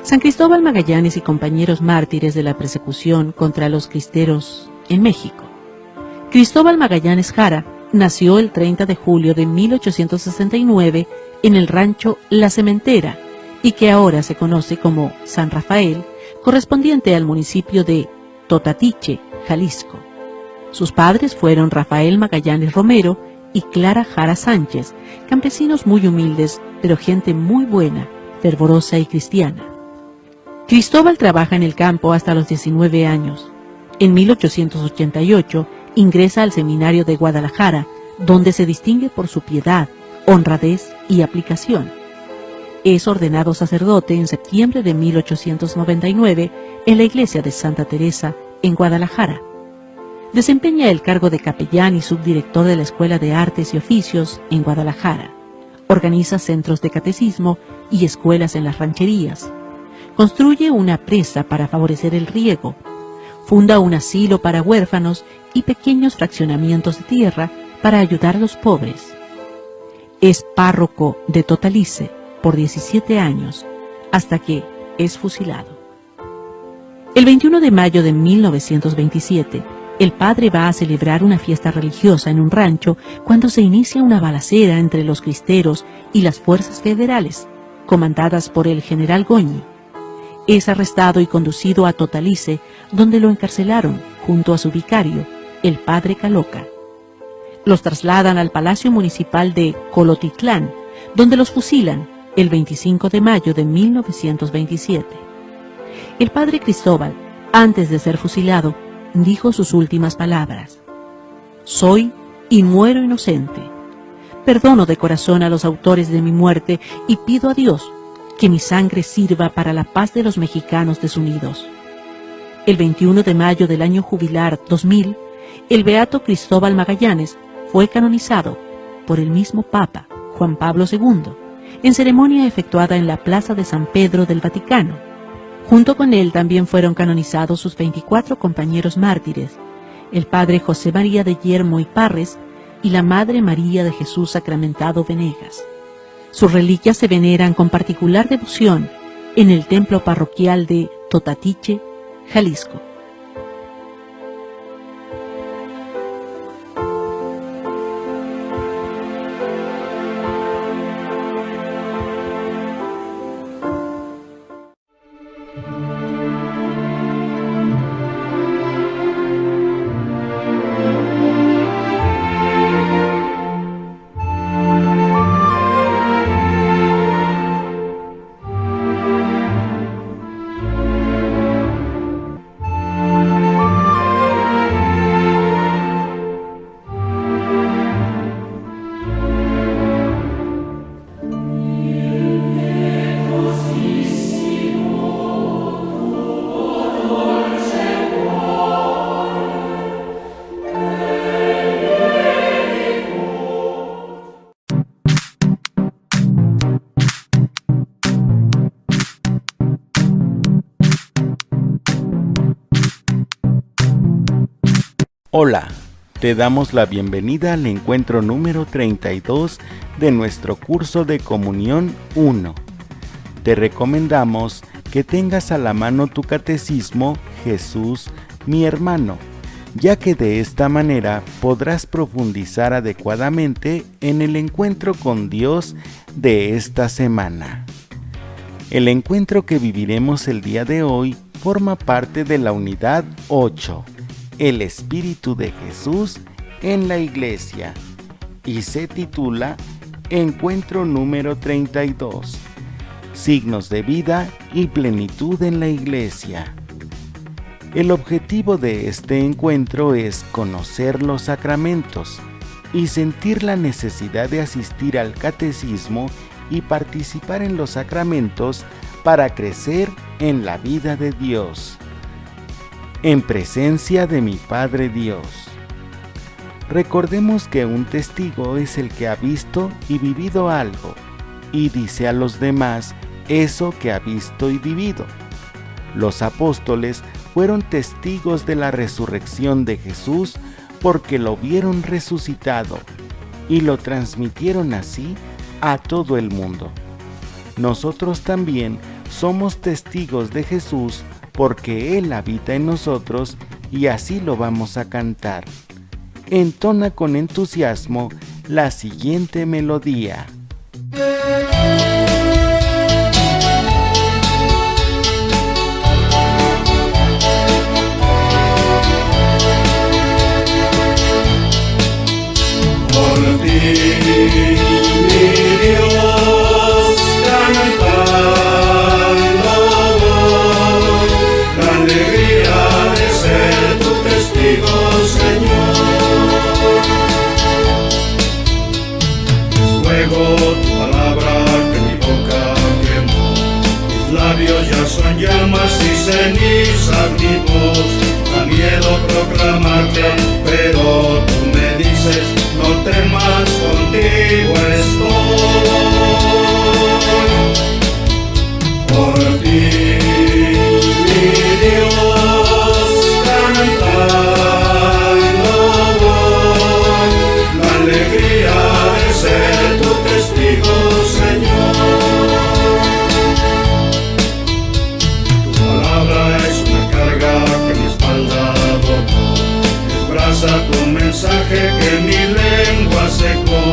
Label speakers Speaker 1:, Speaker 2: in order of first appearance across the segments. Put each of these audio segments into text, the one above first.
Speaker 1: San Cristóbal Magallanes y compañeros mártires de la persecución contra los cristeros en México. Cristóbal Magallanes Jara nació el 30 de julio de 1869 en el rancho La Cementera, y que ahora se conoce como San Rafael, correspondiente al municipio de Totatiche, Jalisco. Sus padres fueron Rafael Magallanes Romero y Clara Jara Sánchez, campesinos muy humildes, pero gente muy buena, fervorosa y cristiana. Cristóbal trabaja en el campo hasta los 19 años. En 1888 ingresa al seminario de Guadalajara, donde se distingue por su piedad, honradez y aplicación. Es ordenado sacerdote en septiembre de 1899 en la iglesia de Santa Teresa, en Guadalajara. Desempeña el cargo de capellán y subdirector de la Escuela de Artes y Oficios en Guadalajara. Organiza centros de catecismo y escuelas en las rancherías. Construye una presa para favorecer el riego. Funda un asilo para huérfanos y pequeños fraccionamientos de tierra para ayudar a los pobres. Es párroco de Totalice por 17 años, hasta que es fusilado. El 21 de mayo de 1927, el padre va a celebrar una fiesta religiosa en un rancho cuando se inicia una balacera entre los cristeros y las fuerzas federales, comandadas por el general Goñi. Es arrestado y conducido a Totalice, donde lo encarcelaron junto a su vicario, el padre Caloca. Los trasladan al Palacio Municipal de Colotitlán, donde los fusilan el 25 de mayo de 1927. El padre Cristóbal, antes de ser fusilado, dijo sus últimas palabras: «Soy y muero inocente. Perdono de corazón a los autores de mi muerte y pido a Dios que mi sangre sirva para la paz de los mexicanos desunidos». El 21 de mayo del año jubilar 2000, el beato Cristóbal Magallanes fue canonizado por el mismo Papa, Juan Pablo II, en ceremonia efectuada en la Plaza de San Pedro del Vaticano. Junto con él también fueron canonizados sus 24 compañeros mártires, el padre José María de Yermo y Parres y la Madre María de Jesús Sacramentado Venegas. Sus reliquias se veneran con particular devoción en el templo parroquial de Totatiche, Jalisco.
Speaker 2: Hola, te damos la bienvenida al encuentro número 32 de nuestro curso de Comunión 1. Te recomendamos que tengas a la mano tu catecismo Jesús, mi hermano, ya que de esta manera podrás profundizar adecuadamente en el encuentro con Dios de esta semana. El encuentro que viviremos el día de hoy forma parte de la unidad 8, el Espíritu de Jesús en la Iglesia, y se titula Encuentro número 32, Signos de vida y plenitud en la Iglesia. El objetivo de este encuentro es conocer los sacramentos y sentir la necesidad de asistir al catecismo y participar en los sacramentos para crecer en la vida de Dios, en presencia de mi Padre Dios. Recordemos que un testigo es el que ha visto y vivido algo y dice a los demás eso que ha visto y vivido. Los apóstoles fueron testigos de la resurrección de Jesús porque lo vieron resucitado y lo transmitieron así a todo el mundo. Nosotros también somos testigos de Jesús porque Él habita en nosotros y así lo vamos a cantar. Entona con entusiasmo la siguiente melodía.
Speaker 3: Por ti, mi Dios, cantando voy, la alegría de ser tu testigo, Señor. Ruego tu palabra que mi boca quemó, mis labios ya son llamas y cenizas mi voz. Da miedo proclamarte, pero tú me dices, no temas, contigo estoy. Por ti, mi Dios, cantando voy, la alegría de ser tu testigo, Señor. Tu palabra es una carga que mi espalda botó, desbraza tu mensaje que mi lengua secó.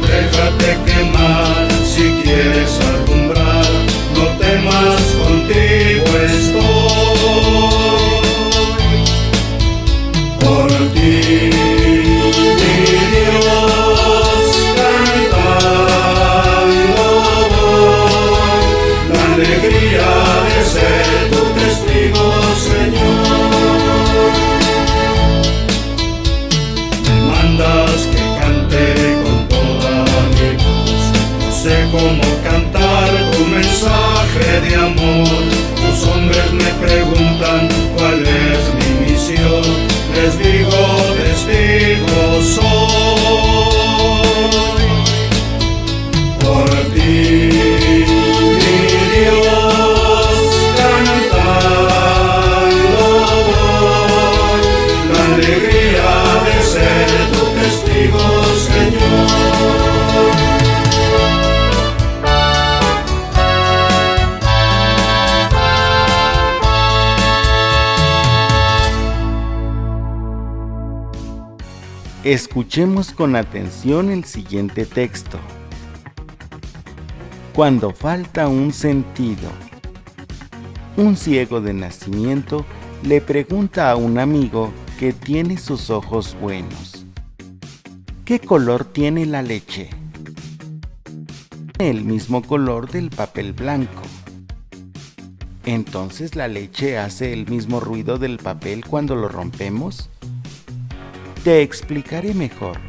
Speaker 3: Déjate quemar si quieres alumbrar, no temas, contigo estoy. Por ti, mi Dios, cantando voy, la alegría de ser tu testigo, Señor. Me mandas que cante con toda mi voz, no sé cómo cantar tu mensaje de amor. Los hombres me preguntan cuál es mi misión, les digo, testigo soy. Por ti, mi Dios, cantando voy, la alegría de ser tu testigo, Señor.
Speaker 2: Escuchemos con atención el siguiente texto. Cuando falta un sentido. Un ciego de nacimiento le pregunta a un amigo que tiene sus ojos buenos: ¿qué color tiene la leche? Tiene el mismo color del papel blanco. ¿Entonces la leche hace el mismo ruido del papel cuando lo rompemos? Te explicaré mejor.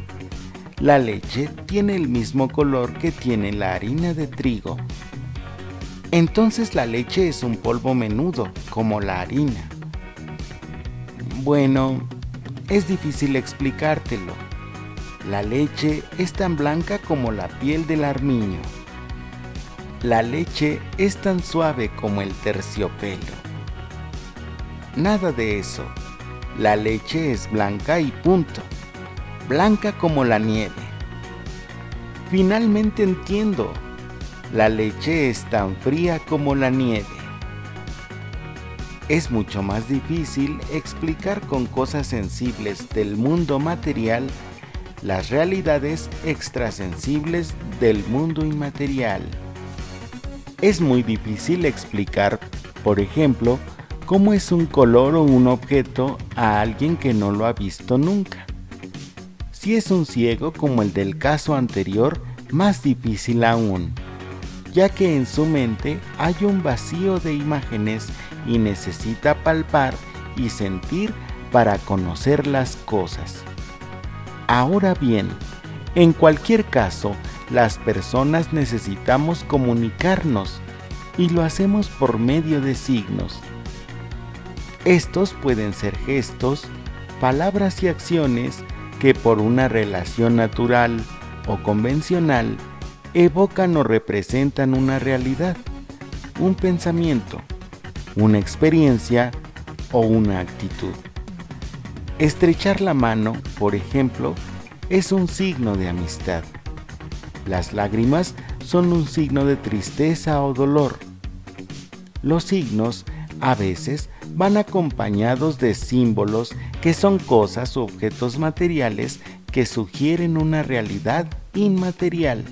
Speaker 2: La leche tiene el mismo color que tiene la harina de trigo. Entonces la leche es un polvo menudo, como la harina. Bueno, es difícil explicártelo. La leche es tan blanca como la piel del armiño. La leche es tan suave como el terciopelo. Nada de eso. La leche es blanca y punto. Blanca como la nieve. Finalmente entiendo. La leche es tan fría como la nieve. Es mucho más difícil explicar con cosas sensibles del mundo material las realidades extrasensibles del mundo inmaterial. Es muy difícil explicar, por ejemplo, cómo es un color o un objeto a alguien que no lo ha visto nunca. Si es un ciego como el del caso anterior, más difícil aún, ya que en su mente hay un vacío de imágenes y necesita palpar y sentir para conocer las cosas. Ahora bien, en cualquier caso, las personas necesitamos comunicarnos y lo hacemos por medio de signos. Estos pueden ser gestos, palabras y acciones que por una relación natural o convencional evocan o representan una realidad, un pensamiento, una experiencia o una actitud. Estrechar la mano, por ejemplo, es un signo de amistad. Las lágrimas son un signo de tristeza o dolor. Los signos a veces van acompañados de símbolos que son cosas o objetos materiales que sugieren una realidad inmaterial.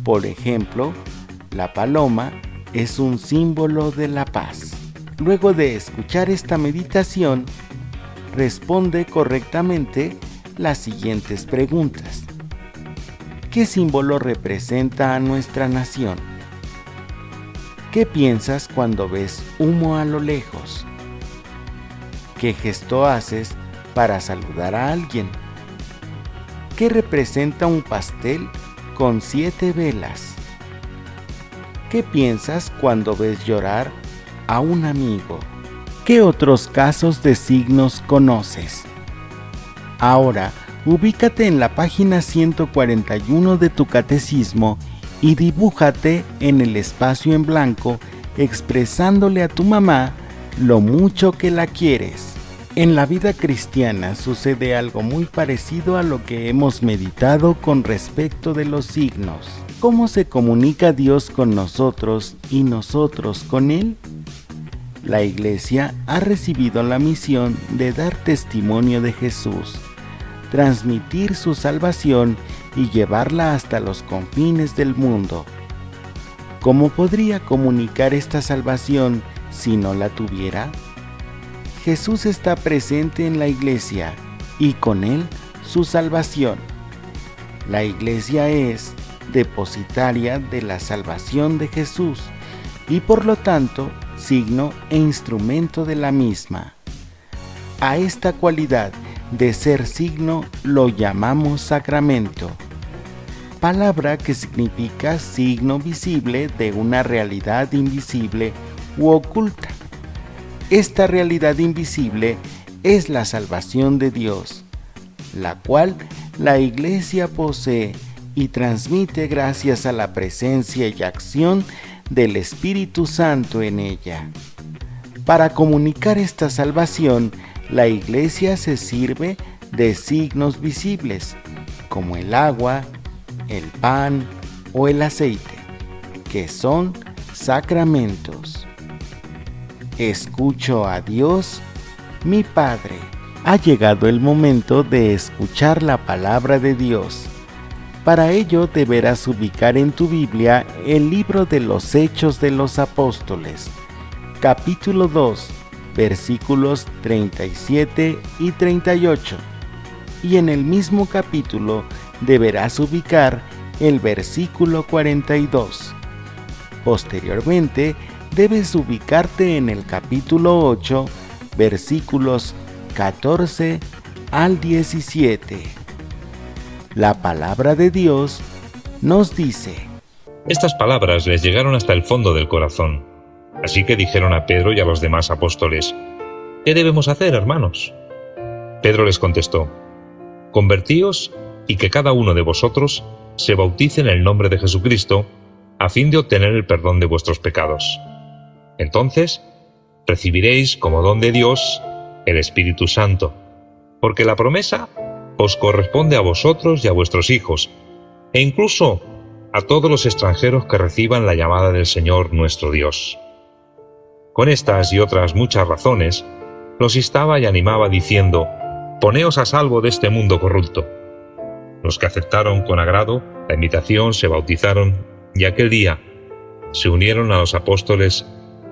Speaker 2: Por ejemplo, la paloma es un símbolo de la paz. Luego de escuchar esta meditación, responde correctamente las siguientes preguntas. ¿Qué símbolo representa a nuestra nación? ¿Qué piensas cuando ves humo a lo lejos? ¿Qué gesto haces para saludar a alguien? ¿Qué representa un pastel con 7 velas? ¿Qué piensas cuando ves llorar a un amigo? ¿Qué otros casos de signos conoces? Ahora, ubícate en la página 141 de tu catecismo y dibújate en el espacio en blanco expresándole a tu mamá lo mucho que la quieres. En la vida cristiana sucede algo muy parecido a lo que hemos meditado con respecto de los signos. ¿Cómo se comunica Dios con nosotros y nosotros con Él? La Iglesia ha recibido la misión de dar testimonio de Jesús, transmitir su salvación y llevarla hasta los confines del mundo. ¿Cómo podría comunicar esta salvación si no la tuviera? Jesús está presente en la Iglesia y con Él su salvación. La Iglesia es depositaria de la salvación de Jesús y por lo tanto signo e instrumento de la misma. A esta cualidad de ser signo lo llamamos sacramento, palabra que significa signo visible de una realidad invisible u oculta. Esta realidad invisible es la salvación de Dios, la cual la Iglesia posee y transmite gracias a la presencia y acción del Espíritu Santo en ella. Para comunicar esta salvación, la Iglesia se sirve de signos visibles, como el agua, el pan o el aceite, que son sacramentos. Escucho a Dios, mi Padre. Ha llegado el momento de escuchar la palabra de Dios. Para ello deberás ubicar en tu Biblia el libro de los Hechos de los Apóstoles, capítulo 2, versículos 37 y 38. Y en el mismo capítulo deberás ubicar el versículo 42. Posteriormente, debes ubicarte en el capítulo 8, versículos 14 al 17. La palabra de Dios nos dice:
Speaker 4: Estas palabras les llegaron hasta el fondo del corazón. Así que dijeron a Pedro y a los demás apóstoles: ¿Qué debemos hacer, hermanos? Pedro les contestó: Convertíos y que cada uno de vosotros se bautice en el nombre de Jesucristo, a fin de obtener el perdón de vuestros pecados. Entonces recibiréis como don de Dios el Espíritu Santo, porque la promesa os corresponde a vosotros y a vuestros hijos, e incluso a todos los extranjeros que reciban la llamada del Señor nuestro Dios. Con estas y otras muchas razones, los instaba y animaba diciendo: «Poneos a salvo de este mundo corrupto». Los que aceptaron con agrado la invitación se bautizaron y aquel día se unieron a los apóstoles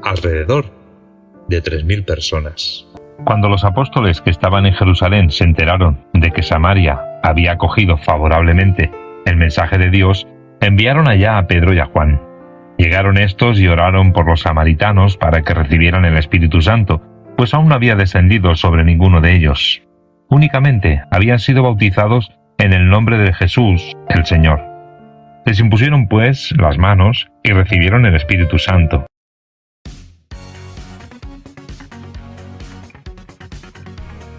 Speaker 4: alrededor de 3.000 personas. Cuando los apóstoles que estaban en Jerusalén se enteraron de que Samaria había acogido favorablemente el mensaje de Dios, enviaron allá a Pedro y a Juan. Llegaron estos y oraron por los samaritanos para que recibieran el Espíritu Santo, pues aún no había descendido sobre ninguno de ellos. Únicamente habían sido bautizados en el nombre de Jesús, el Señor. Les impusieron pues las manos y recibieron el Espíritu Santo.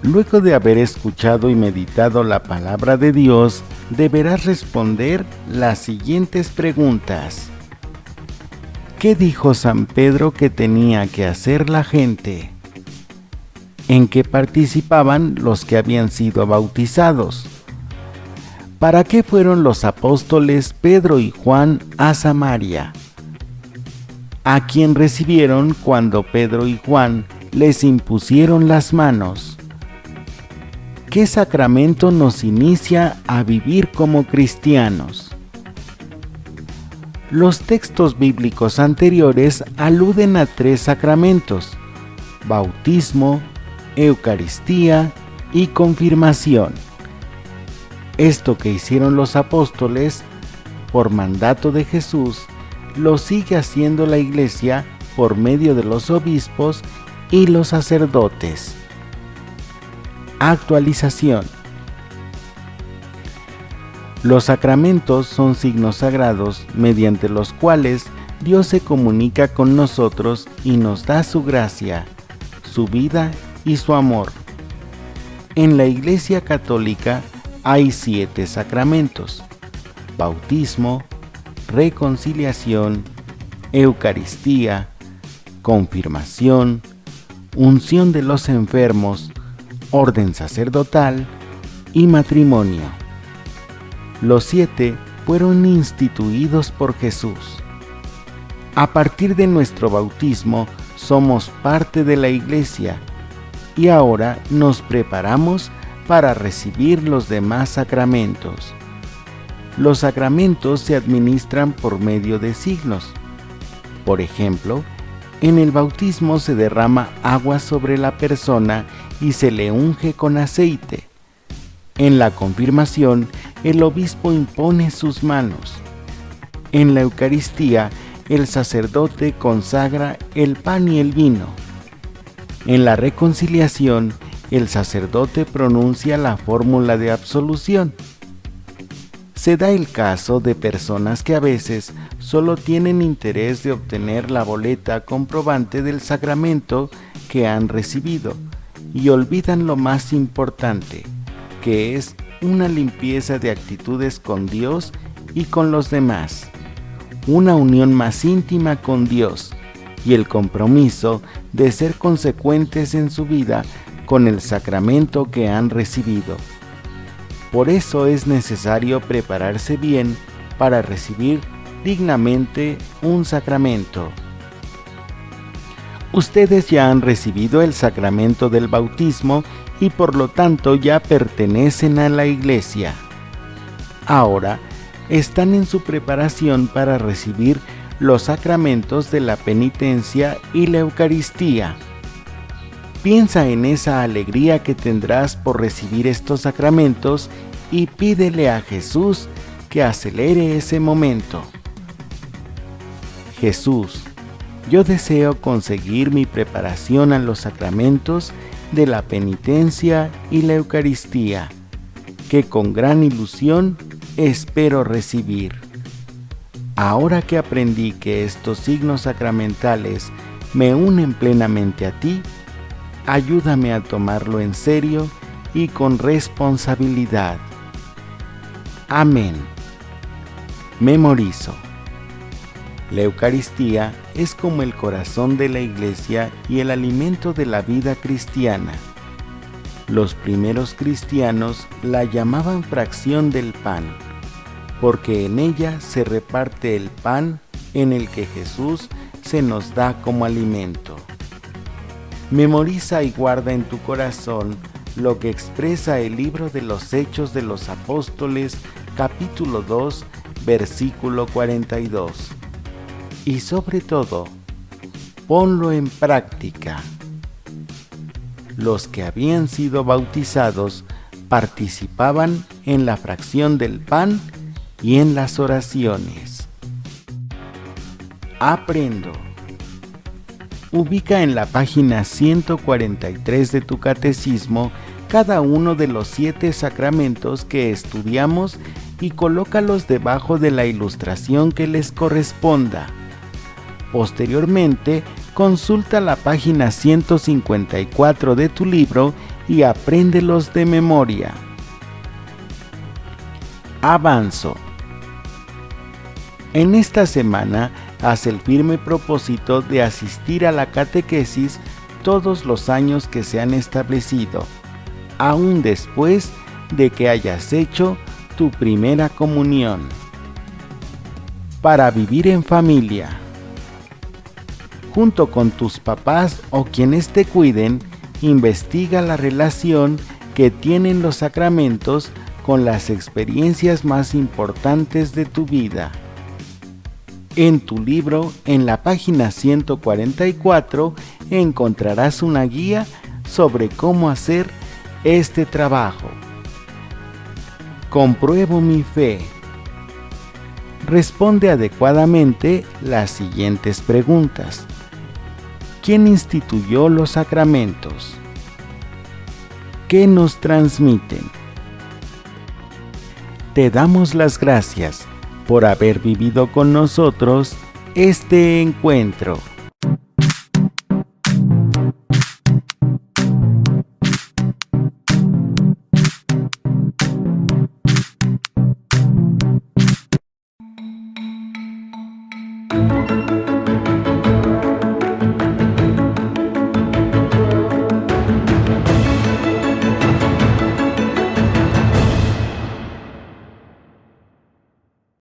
Speaker 2: Luego de haber escuchado y meditado la palabra de Dios, deberás responder las siguientes preguntas. ¿Qué dijo San Pedro que tenía que hacer la gente? ¿En qué participaban los que habían sido bautizados? ¿Para qué fueron los apóstoles Pedro y Juan a Samaria? ¿A quién recibieron cuando Pedro y Juan les impusieron las manos? ¿Qué sacramento nos inicia a vivir como cristianos? Los textos bíblicos anteriores aluden a 3 sacramentos: bautismo, Eucaristía y confirmación. Esto que hicieron los apóstoles por mandato de Jesús, lo sigue haciendo la Iglesia por medio de los obispos y los sacerdotes. Actualización. Los sacramentos son signos sagrados mediante los cuales Dios se comunica con nosotros y nos da su gracia, su vida y su amor. En la Iglesia Católica hay 7 sacramentos: bautismo, reconciliación, Eucaristía, confirmación, unción de los enfermos, orden sacerdotal y matrimonio. Los 7 fueron instituidos por Jesús. A partir de nuestro bautismo somos parte de la Iglesia y ahora nos preparamos para recibir los demás sacramentos. Los sacramentos se administran por medio de signos. Por ejemplo, en el bautismo se derrama agua sobre la persona y se le unge con aceite. En la confirmación, el obispo impone sus manos. En la Eucaristía, el sacerdote consagra el pan y el vino. En la reconciliación, el sacerdote pronuncia la fórmula de absolución. Se da el caso de personas que a veces solo tienen interés de obtener la boleta comprobante del sacramento que han recibido y olvidan lo más importante, que es una limpieza de actitudes con Dios y con los demás, una unión más íntima con Dios y el compromiso de ser consecuentes en su vida con el sacramento que han recibido. Por eso es necesario prepararse bien para recibir dignamente un sacramento. Ustedes ya han recibido el sacramento del bautismo y por lo tanto ya pertenecen a la Iglesia. Ahora están en su preparación para recibir los sacramentos de la penitencia y la Eucaristía. Piensa en esa alegría que tendrás por recibir estos sacramentos y pídele a Jesús que acelere ese momento. Jesús, yo deseo conseguir mi preparación a los sacramentos de la penitencia y la Eucaristía, que con gran ilusión espero recibir. Ahora que aprendí que estos signos sacramentales me unen plenamente a ti, ayúdame a tomarlo en serio y con responsabilidad. Amén. Memorizo. La Eucaristía es como el corazón de la Iglesia y el alimento de la vida cristiana. Los primeros cristianos la llamaban fracción del pan, porque en ella se reparte el pan en el que Jesús se nos da como alimento. Memoriza y guarda en tu corazón lo que expresa el libro de los Hechos de los Apóstoles, capítulo 2, versículo 42. Y sobre todo, ponlo en práctica. Los que habían sido bautizados participaban en la fracción del pan y en las oraciones. Aprendo. Ubica en la página 143 de tu catecismo cada uno de los 7 sacramentos que estudiamos y colócalos debajo de la ilustración que les corresponda. Posteriormente, consulta la página 154 de tu libro y apréndelos de memoria. Avanzo. En esta semana, haz el firme propósito de asistir a la catequesis todos los años que se han establecido, aún después de que hayas hecho tu primera comunión. Para vivir en familia. Junto con tus papás o quienes te cuiden, investiga la relación que tienen los sacramentos con las experiencias más importantes de tu vida. En tu libro, en la página 144, encontrarás una guía sobre cómo hacer este trabajo. Compruebo mi fe. Responde adecuadamente las siguientes preguntas. ¿Quién instituyó los sacramentos? ¿Qué nos transmiten? Te damos las gracias por haber vivido con nosotros este encuentro.